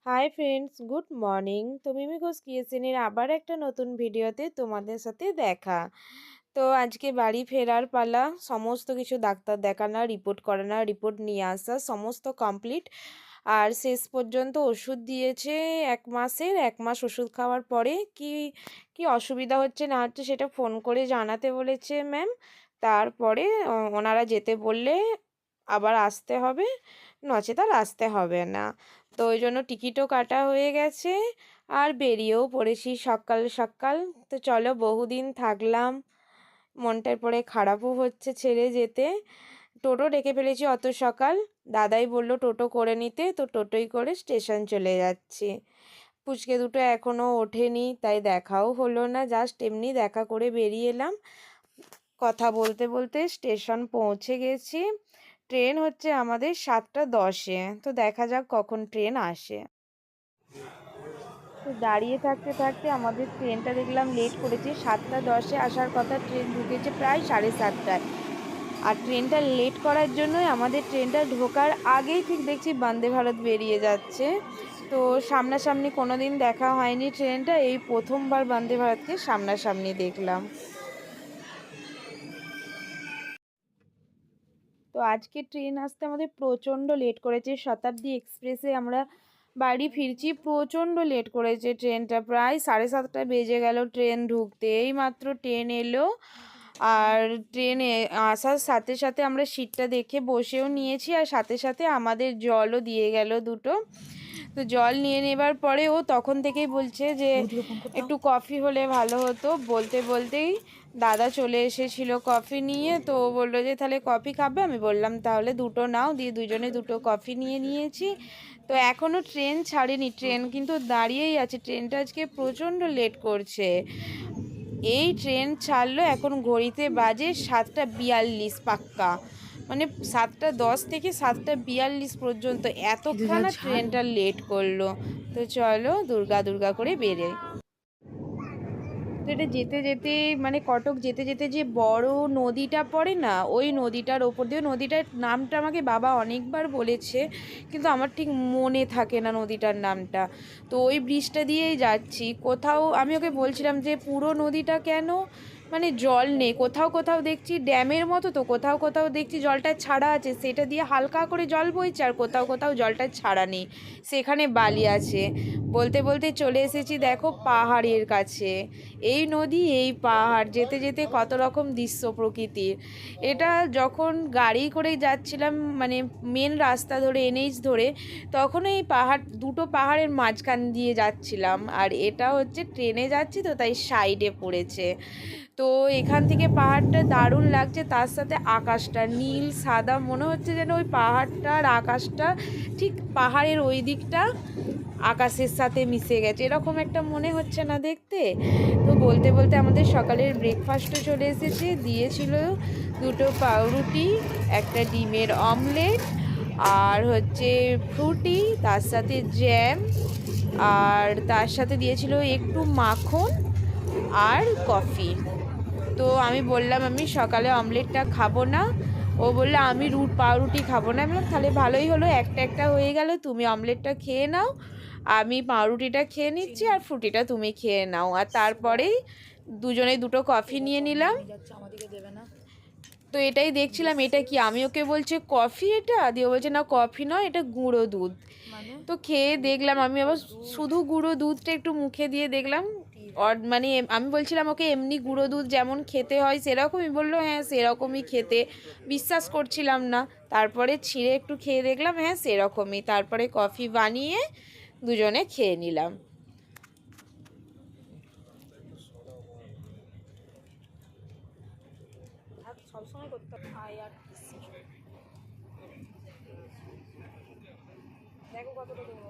Hi friends, good morning. তো মিমি ঘোষ কিচেনের আবার একটা নতুন ভিডিওতে তোমাদের সাথে দেখা। তো আজকে বাড়ি ফেরার পালা। সমস্ত কিছু ডাক্তার দেখানো, রিপোর্ট করানো, রিপোর্ট নিয়ে আসা সমস্ত কমপ্লিট। আর শেষ পর্যন্ত ওষুধ দিয়েছে 1 মাসের। 1 মাস ওষুধ খাওয়ার পরে কি কি অসুবিধা হচ্ছে না হচ্ছে সেটা ফোন করে জানাতে বলেছে ম্যাম। তারপরে ওনারা যেতে বললে আবার আসতে হবে, নচেৎ আর আসতে হবে না। তো ওই জন্য টিকিটও কাটা হয়ে গেছে আর বেরিয়েও পড়েছি সকাল সকাল। তো চলো, বহুদিন থাকলাম, মনটার পরে খারাপও হচ্ছে ছেড়ে যেতে। টোটো ডেকে ফেলেছি অত সকাল। দাদাই বলল টোটো করে নিতে, তো টোটোই করে স্টেশন চলে যাচ্ছি। পুচকে দুটো এখনও ওঠেনি, তাই দেখাও হলো না, জাস্ট এমনি দেখা করে বেরিয়ে এলাম। কথা বলতে বলতে স্টেশন পৌঁছে গেছি। ট্রেন হচ্ছে আমাদের 7টা 10-এ, তো দেখা যাক কখন ট্রেন আসে। তো দাঁড়িয়ে থাকতে থাকতে আমাদের ট্রেনটা দেখলাম লেট করেছে। 7টা 10-এ আসার কথা, ট্রেন ঢুকেছে প্রায় 7:30টায়। আর ট্রেনটা লেট করার জন্যই আমাদের ট্রেনটা ঢোকার আগেই ঠিক দেখছি বন্দে ভারত বেরিয়ে যাচ্ছে। তো সামনাসামনি কোনো দিন দেখা হয়নি ট্রেনটা, এই প্রথমবার বন্দে ভারতকে সামনাসামনি দেখলাম। তো আজকে ট্রেন আসতে আমাদের প্রচণ্ড লেট করেছে। শতাব্দী এক্সপ্রেসে আমরা বাড়ি ফিরছি, প্রচণ্ড লেট করেছে ট্রেনটা, প্রায় 7:30 বেজে গেল ট্রেন ঢুকতে। এই মাত্র ট্রেন এলো। আর ট্রেনে আসার সাথে সাথে আমরা সিটটা দেখে বসেও নিয়েছি, আর সাথে সাথে আমাদের জলও দিয়ে গেল দুটো। তো জল নিয়ে নেবার পরে ও তখন থেকেই বলছে যে একটু কফি হলে ভালো হতো। বলতে বলতেই দাদা চলে এসেছিল কফি নিয়ে। তো ও বললো যে তাহলে কফি খাবে, আমি বললাম তাহলে দুটো নাও, দিয়ে দুজনে দুটো কফি নিয়ে নিয়েছি। তো এখনও ট্রেন ছাড়েনি, ট্রেন কিন্তু দাঁড়িয়েই আছে। ট্রেনটা আজকে প্রচণ্ড লেট করছে। এই ট্রেন ছাড়লো, এখন ঘড়িতে বাজে 7টা 42 পাক্কা, মানে 7টা 10 থেকে 7টা 42 পর্যন্ত এতক্ষণ ট্রেনটা লেট করলো। তো চলো দুর্গা দুর্গা করে বেরোই। তো এটা যেতে যেতে, মানে কটক যেতে যেতে যে বড় নদীটা পড়ে না, ওই নদীটার ওপর দিয়ে, নদীটার নামটা আমাকে বাবা অনেকবার বলেছে, কিন্তু আমার ঠিক মনে থাকে না নদীটার নামটা। তো ওই ব্রিজটা দিয়েই যাচ্ছি। কোথাও আমি ওকে বলছিলাম যে পুরো নদীটা কেন মানে জল নেই, কোথাও কোথাও দেখছি ড্যামের মতো, তো কোথাও কোথাও দেখছি জলটা ছাড়া আছে, সেটা দিয়ে হালকা করে জল বইছে, আর কোথাও কোথাও জলটা ছাড়া নেই, সেখানে বালি আছে। বলতে বলতে চলে এসেছি দেখো পাহাড়ের কাছে। এই নদী, এই পাহাড়, যেতে যেতে কত রকম দৃশ্য প্রকৃতির। এটা যখন গাড়ি করে যাচ্ছিলাম, মানে মেন রাস্তা ধরে, এনএইচ ধরে, তখন এই পাহাড়, দুটো পাহাড়ের মাঝখান দিয়ে যাচ্ছিলাম। আর এটা হচ্ছে ট্রেনে যাচ্ছি, তো তাই সাইডে পড়েছে। তো এখান থেকে পাহাড়টা দারুণ লাগছে, তার সাথে আকাশটা নীল সাদা, মনে হচ্ছে যেন ওই পাহাড়টা আর আকাশটা ঠিক পাহাড়ের ওই দিকটা আকাশের সাথে মিশে গেছে, এরকম একটা মনে হচ্ছে না দেখতে। তো বলতে বলতে আমাদের সকালের ব্রেকফাস্টও চলে এসেছে। দিয়েছিল দুটো পাউরুটি, একটা ডিমের অমলেট, আর হচ্ছে ফ্রুটি, তার সাথে জ্যাম, আর তার সাথে দিয়েছিল একটু মাখন আর কফি। তো আমি বললাম আমি সকালে অমলেটটা খাবো না। ও বললো আমি পাউরুটি খাবো না। আমি বললাম তাহলে ভালোই হলো, একটা একটা হয়ে গেল, তুমি অমলেটটা খেয়ে নাও, আমি পাউরুটিটা খেয়ে নিচ্ছি, আর ফ্রুটিটা তুমি খেয়ে নাও। আর তারপরেই দুজনে দুটো কফি নিয়ে নিলাম। তো এটাই দেখছিলাম, এটা কি, আমি ওকে বলছে কফি, এটা দিয়ে বলছে না কফি নয়, এটা গুঁড়ো দুধ। তো খেয়ে দেখলাম, আমি আবার শুধু গুঁড়ো দুধটা একটু মুখে দিয়ে দেখলাম। মানে আমি বলছিলাম ওকে এমনি গুঁড়ো দুধ যেমন খেতে হয় সেরকমই, বললো হ্যাঁ সেরকমই খেতে। বিশ্বাস করছিলাম না, তারপরে ছিঁড়ে একটু খেয়ে দেখলাম, হ্যাঁ সেরকমই। তারপরে কফি বানিয়ে দুজনে খেয়ে নিলাম। সবসময় করতে হয়। আর দেখো কতটা দেবো,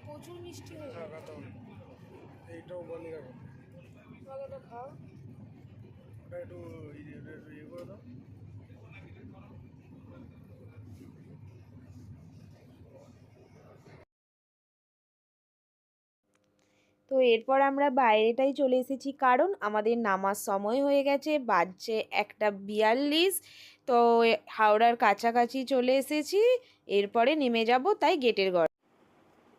প্রচুর মিষ্টি হয়ে যাবে। এইটাও বন্ধ রাখো, ওটা খাও, ওটা একটু ইয়ে করে দাও। তো এরপর আমরা বাইরেটাই চলে এসেছি, কারণ আমাদের নামার সময় হয়ে গেছে, বাজছে 1টা 42। তো হাওড়ার কাছাকাছি চলে এসেছি, এরপরে নেমে যাব তাই গেটের ঘর।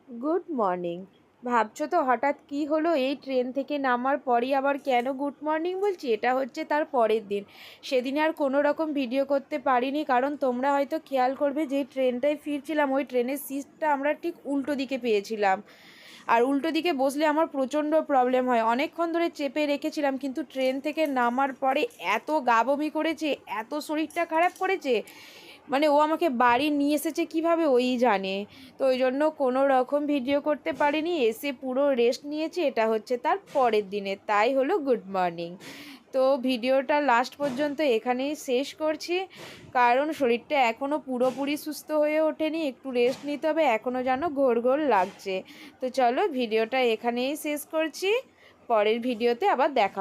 Good morning. ভাবছো তো হঠাৎ কি হলো, এই ট্রেন থেকে নামার পরই আবার কেন গুড মর্নিং বলছি? এটা হচ্ছে তার পরের দিন। সেদিনে আর কোনো রকম ভিডিও করতে পারিনি, কারণ তোমরা হয়তো খেয়াল করবে যে ট্রেনটায় ফিরছিলাম ওই ট্রেনের সিটটা আমরা ঠিক উল্টো দিকে পেয়েছিলাম, আর উল্টো দিকে বসলে আমার প্রচণ্ড প্রবলেম হয়। অনেকক্ষণ ধরে চেপে রেখেছিলাম, কিন্তু ট্রেন থেকে নামার পরে এত গা বমি করেছে, এত শরীরটা খারাপ করেছে, মানে ও আমাকে বাড়ি নিয়ে এসেছে কিভাবে ওই জানে। তো ওই জন্য কোনো রকম ভিডিও করতে পারিনি, এসে পুরো রেস্ট নিয়েছি। এটা হচ্ছে তার পরের দিনে, তাই হলো গুড মর্নিং। তো ভিডিওটা লাস্ট পর্যন্ত এখানেই শেষ করছি, কারণ শরীরটা এখনও পুরোপুরি সুস্থ হয়ে ওঠেনি, একটু রেস্ট নিতে হবে, এখনও যেন ঘোর ঘোর লাগছে। তো চলো ভিডিওটা এখানেই শেষ করছি, পরের ভিডিওতে আবার দেখা